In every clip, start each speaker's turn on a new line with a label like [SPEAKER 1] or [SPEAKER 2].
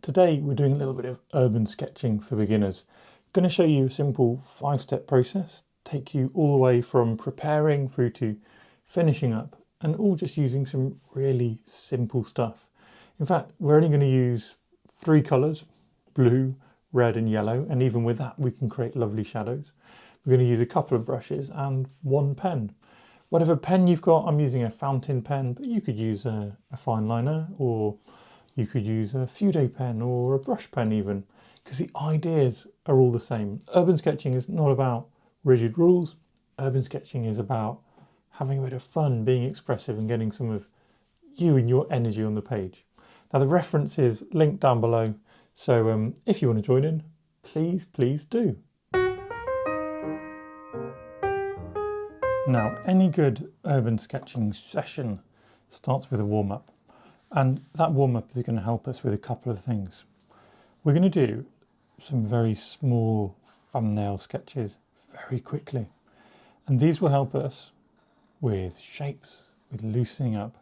[SPEAKER 1] Today we're doing a little bit of urban sketching for beginners. I'm going to show you a simple 5-step process, take you all the way from preparing through to finishing up, and all just using some really simple stuff. In fact, we're only going to use 3 colours, blue, red and yellow, and even with that we can create lovely shadows. We're going to use a couple of brushes and 1 pen. Whatever pen you've got, I'm using a fountain pen, but you could use a fine liner, or you could use a Fude pen or a brush pen even, because the ideas are all the same. Urban sketching is not about rigid rules. Urban sketching is about having a bit of fun, being expressive and getting some of you and your energy on the page. Now the reference is linked down below, so if you want to join in, please do. Now, any good urban sketching session starts with a warm-up, and that warm-up is going to help us with a couple of things. We're going to do some very small thumbnail sketches very quickly, and these will help us with shapes, with loosening up,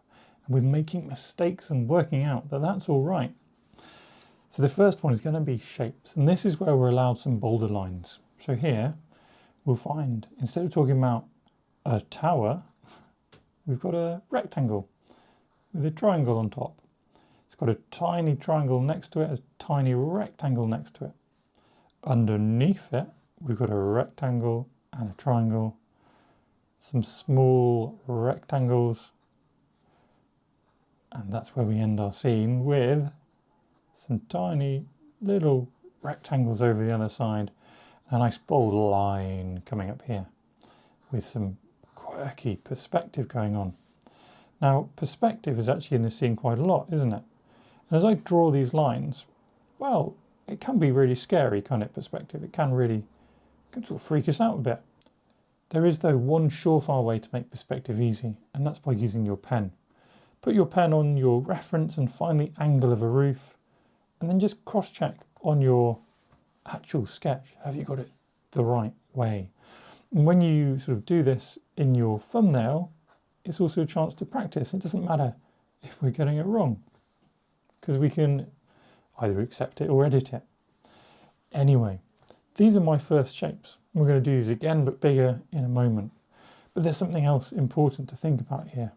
[SPEAKER 1] and with making mistakes and working out that that's all right. So the first one is going to be shapes, and this is where we're allowed some bolder lines. So here we'll find, instead of talking about a tower, we've got a rectangle with a triangle on top. It's got a tiny triangle next to it, a tiny rectangle next to it. Underneath it, we've got a rectangle and a triangle, some small rectangles, and that's where we end our scene with some tiny little rectangles over the other side, and a nice bold line coming up here with some quirky perspective going on. Now, perspective is actually in this scene quite a lot, isn't it? And as I draw these lines, well, it can be really scary, kind of perspective. It can sort of freak us out a bit. There is, though, one surefire way to make perspective easy, and that's by using your pen. Put your pen on your reference and find the angle of a roof, and then just cross-check on your actual sketch. Have you got it the right way? And when you sort of do this in your thumbnail, it's also a chance to practice. It doesn't matter if we're getting it wrong, because we can either accept it or edit it. Anyway, these are my first shapes. We're going to do these again, but bigger in a moment. But there's something else important to think about here.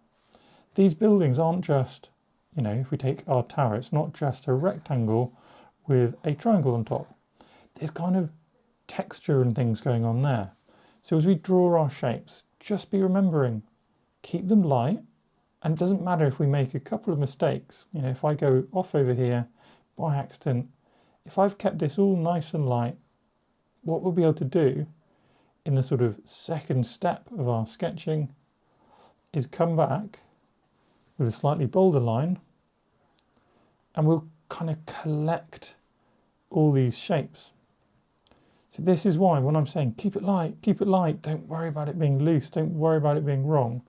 [SPEAKER 1] These buildings aren't just, if we take our tower, it's not just a rectangle with a triangle on top. There's kind of texture and things going on there. So as we draw our shapes, just be remembering, keep them light, and it doesn't matter if we make a couple of mistakes. If I go off over here by accident, if I've kept this all nice and light, what we'll be able to do in the sort of second step of our sketching is come back with a slightly bolder line, and we'll kind of collect all these shapes. So this is why when I'm saying keep it light, don't worry about it being loose, don't worry about it being wrong.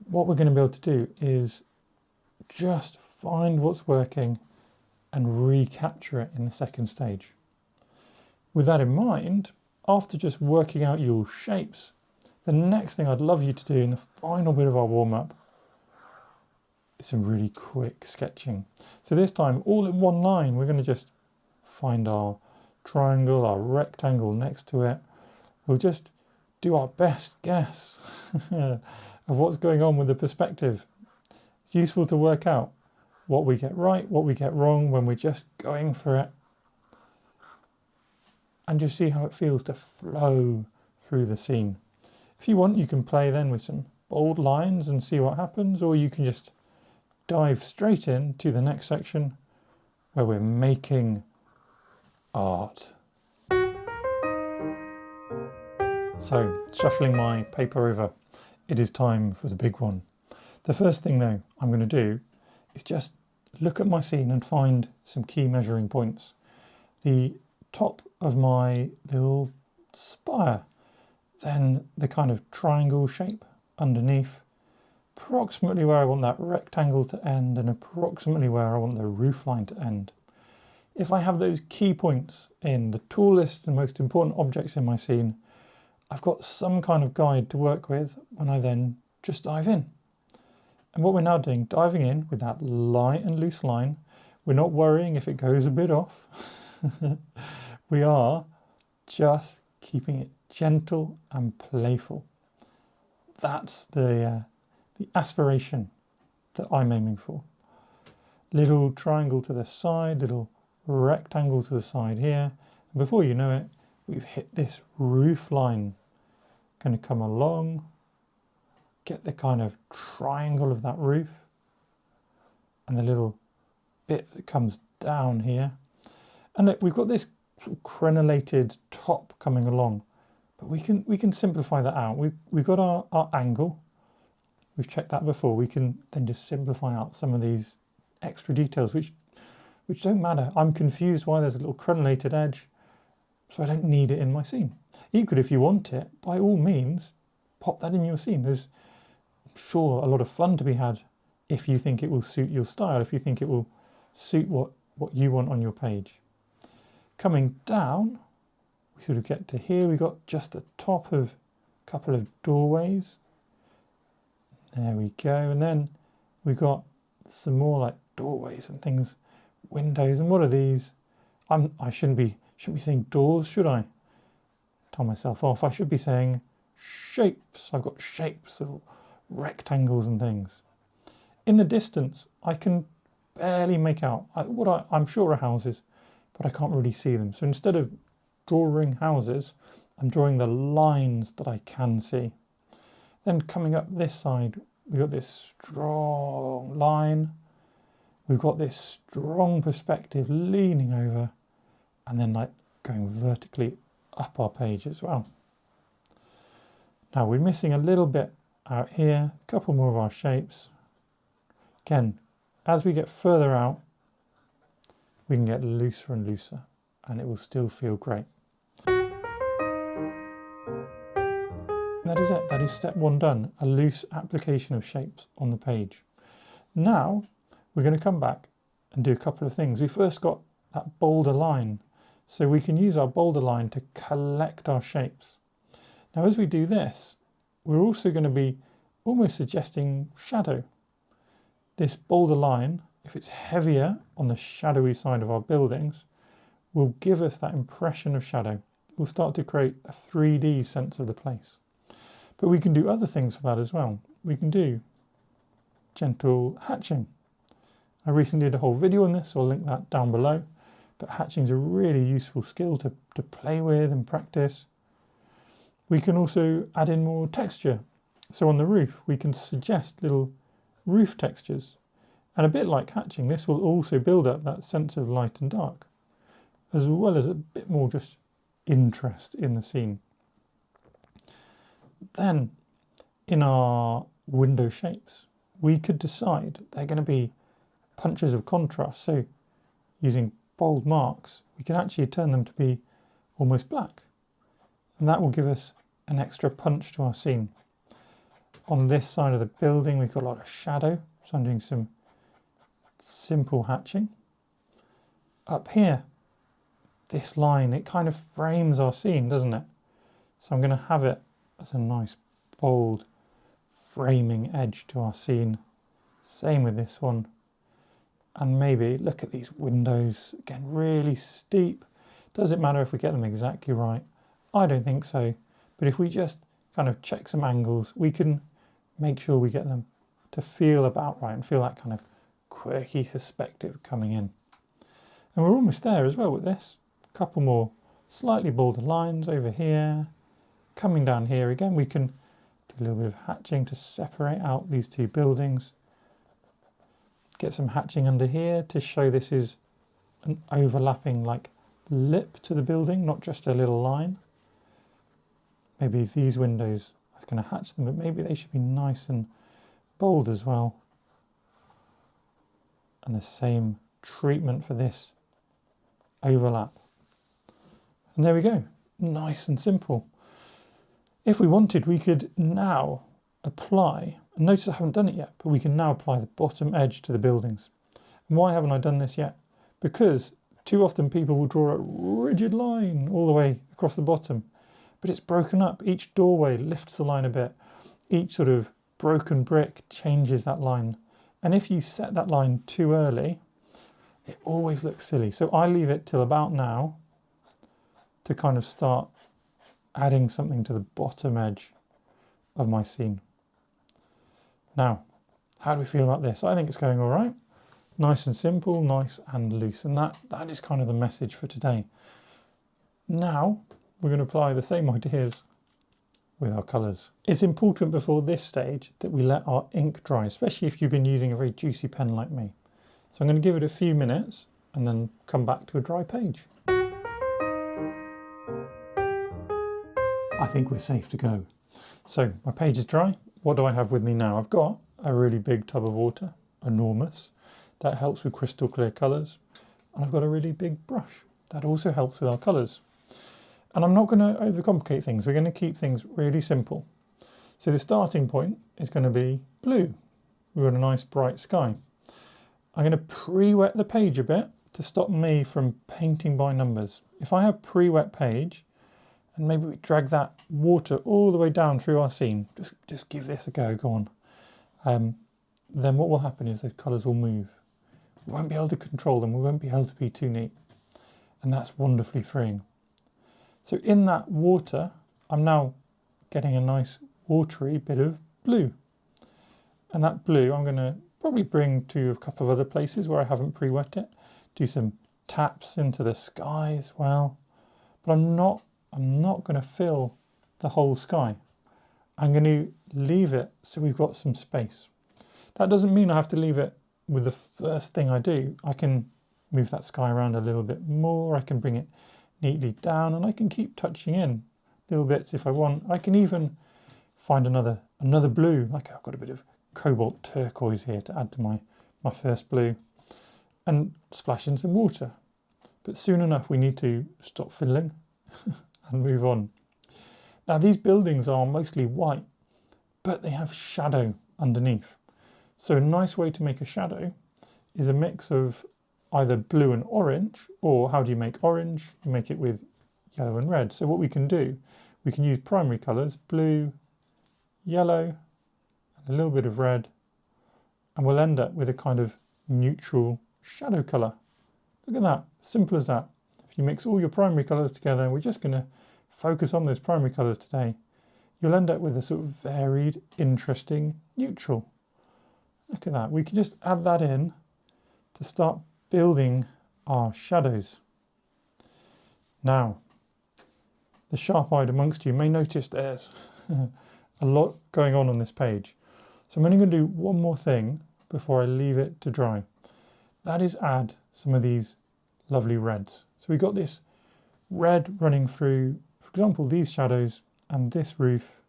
[SPEAKER 1] What we're going to be able to do is just find what's working and recapture it in the second stage. With that in mind, after just working out your shapes, the next thing I'd love you to do in the final bit of our warm-up is some really quick sketching. So this time, all in one line, we're going to just find our triangle, our rectangle next to it. We'll just do our best guess of what's going on with the perspective. It's useful to work out what we get right, what we get wrong when we're just going for it, and just see how it feels to flow through the scene. If you want, you can play then with some bold lines and see what happens, or you can just dive straight in to the next section where we're making art. So, shuffling my paper over, it is time for the big one. The first thing though I'm going to do is just look at my scene and find some key measuring points. The top of my little spire, then the kind of triangle shape underneath, approximately where I want that rectangle to end, and approximately where I want the roof line to end. If I have those key points in the tallest and most important objects in my scene, I've got some kind of guide to work with when I then just dive in. And what we're now doing, diving in with that light and loose line, We're not worrying if it goes a bit off. We are just keeping it gentle and playful. That's the aspiration that I'm aiming for. Little triangle to the side, little rectangle to the side here. And before you know it, we've hit this roof line. Going to come along, get the kind of triangle of that roof, and the little bit that comes down here. And look, we've got this sort of crenellated top coming along, but we can simplify that out. We've got our angle. We've checked that before. We can then just simplify out some of these extra details which don't matter. I'm confused why there's a little crenellated edge, so I don't need it in my scene. Equally, if you want it, by all means, pop that in your scene. There's, I'm sure, a lot of fun to be had if you think it will suit your style, if you think it will suit what you want on your page. Coming down, we sort of get to here. We've got just the top of a couple of doorways. There we go. And then we've got some more like doorways and things, windows. And what are these? I shouldn't be saying doors, should I? Tell myself off. I should be saying shapes. I've got shapes of rectangles and things. In the distance, I can barely make out what I'm sure are houses, but I can't really see them. So instead of drawing houses, I'm drawing the lines that I can see. Then coming up this side, we've got this strong line. We've got this strong perspective leaning over, and then like going vertically up our page as well. Now we're missing a little bit out here, a couple more of our shapes. Again, as we get further out, we can get looser and looser, and it will still feel great. That is it. That is step one done, a loose application of shapes on the page. Now we're going to come back and do a couple of things. We first got that bolder line, so we can use our bolder line to collect our shapes. Now as we do this, we're also going to be almost suggesting shadow. This bolder line, if it's heavier on the shadowy side of our buildings, will give us that impression of shadow. We'll start to create a 3D sense of the place. But we can do other things for that as well. We can do gentle hatching. I recently did a whole video on this, so I'll link that down below. But hatching is a really useful skill to play with and practice. We can also add in more texture. So on the roof, we can suggest little roof textures. And a bit like hatching, this will also build up that sense of light and dark, as well as a bit more just interest in the scene. Then, in our window shapes, we could decide they're going to be punches of contrast. So, using bold marks, we can actually turn them to be almost black. And that will give us an extra punch to our scene. On this side of the building, we've got a lot of shadow, so I'm doing some simple hatching. Up here, this line, it kind of frames our scene, doesn't it? So I'm going to have it as a nice, bold, framing edge to our scene. Same with this one. And maybe look at these windows, again, really steep. Does it matter if we get them exactly right? I don't think so. But if we just kind of check some angles, we can make sure we get them to feel about right and feel that kind of quirky perspective coming in. And we're almost there as well with this. A couple more slightly bolder lines over here. Coming down here again, we can do a little bit of hatching to separate out these two buildings. Get some hatching under here to show this is an overlapping like lip to the building, not just a little line. Maybe these windows, I was going to hatch them, but maybe they should be nice and bold as well. And the same treatment for this overlap. And there we go, nice and simple. If we wanted, we could now apply, and notice I haven't done it yet, but we can now apply the bottom edge to the buildings. And why haven't I done this yet? Because too often people will draw a rigid line all the way across the bottom, but it's broken up. Each doorway lifts the line a bit. Each sort of broken brick changes that line. And if you set that line too early, it always looks silly. So I leave it till about now to kind of start adding something to the bottom edge of my scene. Now, how do we feel about this? I think it's going all right. Nice and simple, nice and loose. And that is kind of the message for today. Now, we're going to apply the same ideas with our colours. It's important before this stage that we let our ink dry, especially if you've been using a very juicy pen like me. So I'm going to give it a few minutes and then come back to a dry page. I think we're safe to go. So my page is dry. What do I have with me now? I've got a really big tub of water, enormous. That helps with crystal clear colours. And I've got a really big brush. That also helps with our colours. And I'm not going to overcomplicate things. We're going to keep things really simple. So the starting point is going to be blue. We've got a nice bright sky. I'm going to pre-wet the page a bit to stop me from painting by numbers. If I have pre-wet page, and maybe we drag that water all the way down through our scene, just give this a go on. Then what will happen is those colours will move. We won't be able to control them. We won't be able to be too neat. And that's wonderfully freeing. So in that water, I'm now getting a nice watery bit of blue. And that blue I'm going to probably bring to a couple of other places where I haven't pre-wet it. Do some taps into the sky as well. But I'm not going to fill the whole sky. I'm going to leave it so we've got some space. That doesn't mean I have to leave it with the first thing I do. I can move that sky around a little bit more. I can bring it neatly down, and I can keep touching in little bits if I want. I can even find another blue, like I've got a bit of Cobalt Turquoise here to add to my first blue, and splash in some water. But soon enough we need to stop fiddling and move on. Now these buildings are mostly white, but they have shadow underneath. So a nice way to make a shadow is a mix of either blue and orange, or how do you make orange? You make it with yellow and red. So what we can do, we can use primary colours, blue, yellow, and a little bit of red, and we'll end up with a kind of neutral shadow colour. Look at that, simple as that. If you mix all your primary colours together, and we're just going to focus on those primary colours today, you'll end up with a sort of varied, interesting neutral. Look at that, we can just add that in to start building our shadows. Now, the sharp-eyed amongst you may notice there's a lot going on this page. So I'm only going to do one more thing before I leave it to dry. That is add some of these lovely reds. So we've got this red running through, for example, these shadows and this roof.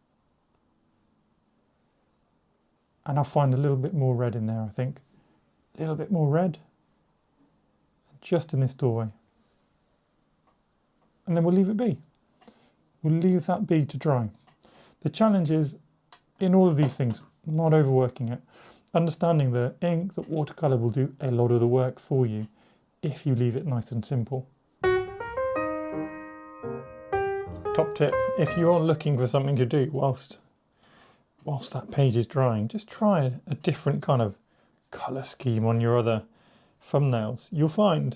[SPEAKER 1] And I'll find a little bit more red in there, I think. A little bit more red. Just in this doorway. And then we'll leave it be. We'll leave that be to dry. The challenge is, in all of these things, not overworking it. Understanding the ink, the watercolour will do a lot of the work for you if you leave it nice and simple. Top tip, if you are looking for something to do whilst that page is drying, just try a different kind of colour scheme on your other thumbnails. You'll find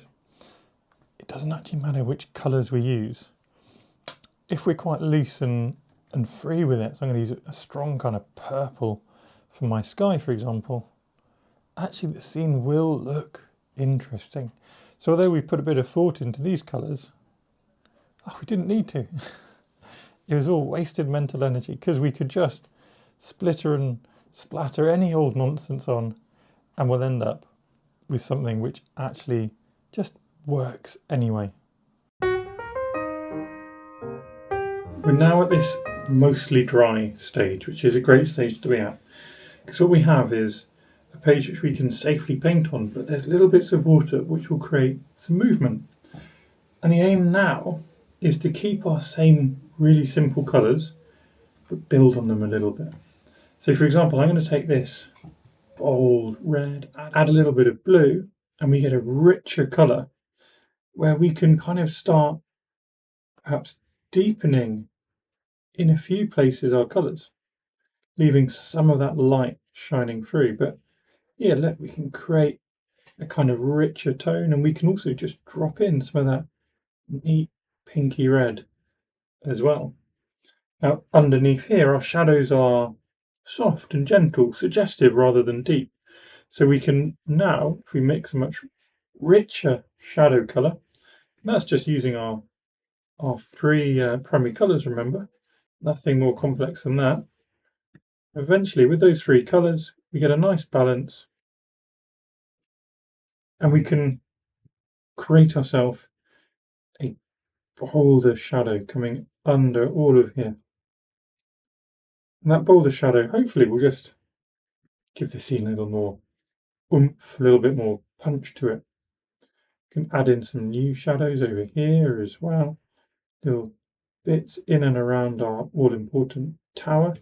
[SPEAKER 1] it doesn't actually matter which colours we use. If we're quite loose and free with it, so I'm going to use a strong kind of purple for my sky, for example, actually the scene will look interesting. So although we put a bit of thought into these colours, we didn't need to. It was all wasted mental energy because we could just splitter and splatter any old nonsense on, and we'll end up with something which actually just works anyway. We're now at this mostly dry stage, which is a great stage to be at, because what we have is a page which we can safely paint on, but there's little bits of water which will create some movement. And the aim now is to keep our same really simple colours, but build on them a little bit. So for example, I'm going to take this bold red, add a little bit of blue, and we get a richer colour where we can kind of start perhaps deepening in a few places our colours, leaving some of that light shining through. But yeah, look, we can create a kind of richer tone, and we can also just drop in some of that neat pinky red as well. Now, underneath here, our shadows are soft and gentle, suggestive rather than deep. So we can now, if we mix a much richer shadow colour, and that's just using our three primary colours, remember, nothing more complex than that. Eventually, with those three colours, we get a nice balance, and we can create ourselves a bolder shadow coming under all of here. And that bolder shadow, hopefully, will just give the scene a little more oomph, a little bit more punch to it. You can add in some new shadows over here as well, little bits in and around our all-important tower.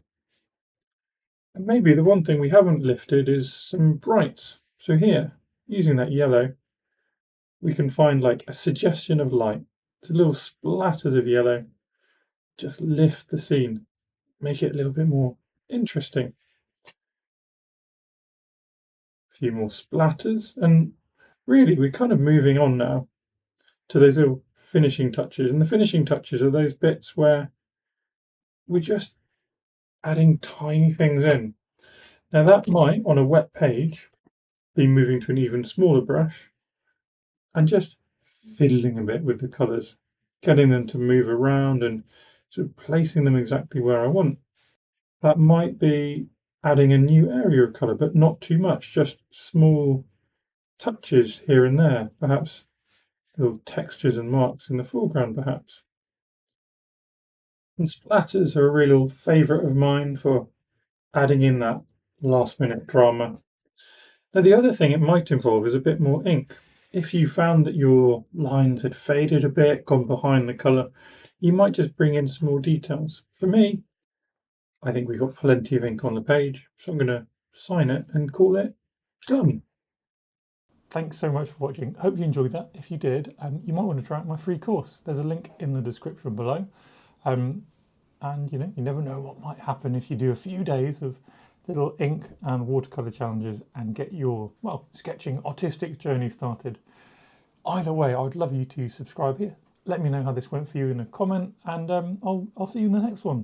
[SPEAKER 1] And maybe the one thing we haven't lifted is some brights. So here, using that yellow, we can find like a suggestion of light. It's little splatters of yellow. Just lift the scene, make it a little bit more interesting. A few more splatters, and really we're kind of moving on now to those little finishing touches. And the finishing touches are those bits where we're just adding tiny things in. Now that might, on a wet page, be moving to an even smaller brush and just fiddling a bit with the colours, getting them to move around and sort of placing them exactly where I want. That might be adding a new area of colour, but not too much, just small touches here and there, perhaps little textures and marks in the foreground, perhaps. And splatters are a real favourite of mine for adding in that last minute drama. Now the other thing it might involve is a bit more ink. If you found that your lines had faded a bit, gone behind the colour, you might just bring in some more details. For me, I think we've got plenty of ink on the page, so I'm going to sign it and call it done. Thanks so much for watching. Hope you enjoyed that. If you did, you might want to try out my free course. There's a link in the description below. And you never know what might happen if you do a few days of little ink and watercolor challenges and get your, well, sketching artistic journey started. Either way, I would love you to subscribe here. Let me know how this went for you in a comment, and I'll see you in the next one.